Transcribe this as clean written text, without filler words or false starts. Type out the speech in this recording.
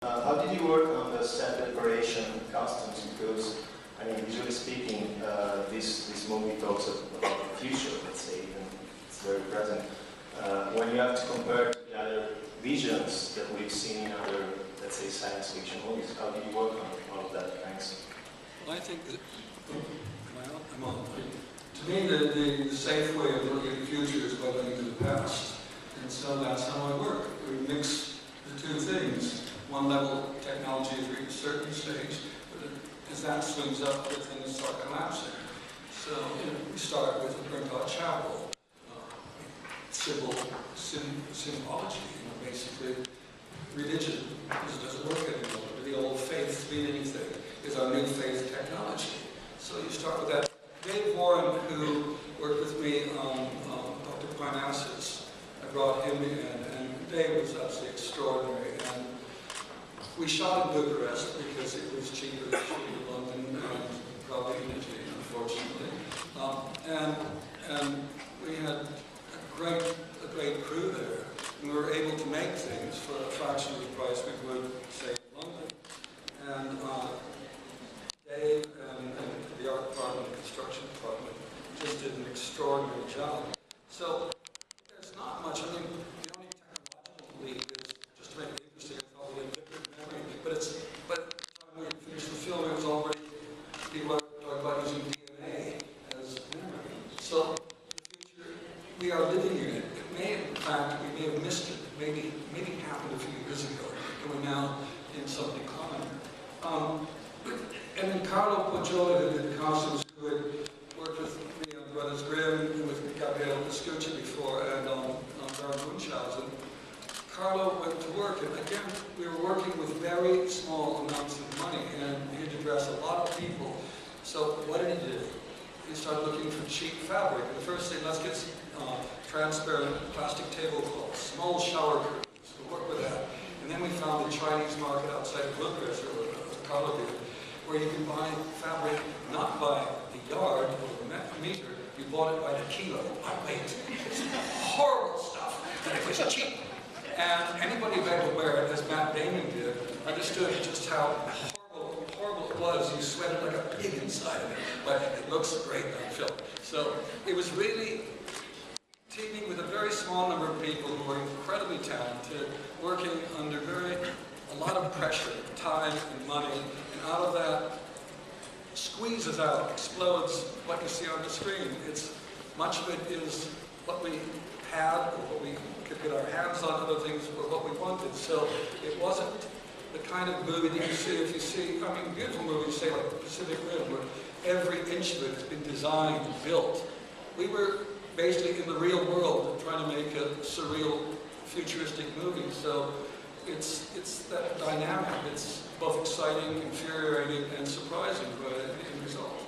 How did you work on the set decoration costumes? Because, I mean, visually speaking, this movie talks about the future, let's say, even it's very present. When you have to compare to the other visions that we've seen in other, let's say, science fiction movies, how did you work on all of that? Thanks. Well, I think that, I'm on. To me, the safe way of looking at the future is by looking to the past. And so that's how I work. We mix the two things. One level, technology has reached a certain stage, but as that swings up, other things start collapsing. So we start with a Bernard Chapel, symbology, basically religion doesn't work anymore. The old faith mean anything is our new faith technology. So you start with that. Dave Warren, who worked with me on Dr. Parnassus, I brought him in, and Dave was absolutely extraordinary. And we shot in Bucharest because it was cheaper to shoot in London and probably in Italy, unfortunately. And we had a great crew there. And we were able to make things for a fraction of the price we would, say, in London. And Dave and the art department, the construction department, just did an extraordinary job. So there's not much. I mean, the only technological leap is just to make it interesting. It's probably a different memory, but by the time we finished the film, it was already people are talking about using DNA as memory. So the future, we are living in it. It may, in fact, we may have missed it. Maybe it happened a few years ago, and we're now in something common. And then Carlo Poggiola, who did the costumes, who had worked with me on Brothers Grimm and with Gabriele Vespucci before, and on Baron Munchausen. Carlo went to work, and again, we were working with very small amounts of money, and he had to dress a lot of people. So what did he do? He started looking for cheap fabric. And the first thing, let's get some transparent plastic tablecloths, small shower curtains. We'll work with that. And then we found the Chinese market outside of Bucharest, or Carlo did, where you can buy fabric not by the yard or the meter, you bought it by the kilo, by weight. It's horrible stuff, but it was cheap. And anybody who had to wear it, as Matt Damon did, understood just how horrible it was. You sweated like a pig inside of it, but it looks great on film. So it was really teaming with a very small number of people who were incredibly talented, working under a lot of pressure, time and money, and out of that squeezes out, explodes what you see on the screen. Much of it is what we had, or what we could get our hands on, other things were what we wanted. So it wasn't the kind of movie that you see, if you see, I mean, beautiful movies, say like Pacific Rim, where every inch of it has been designed, built. We were basically in the real world trying to make a surreal, futuristic movie. So it's that dynamic. It's both exciting, infuriating, and surprising by the end result.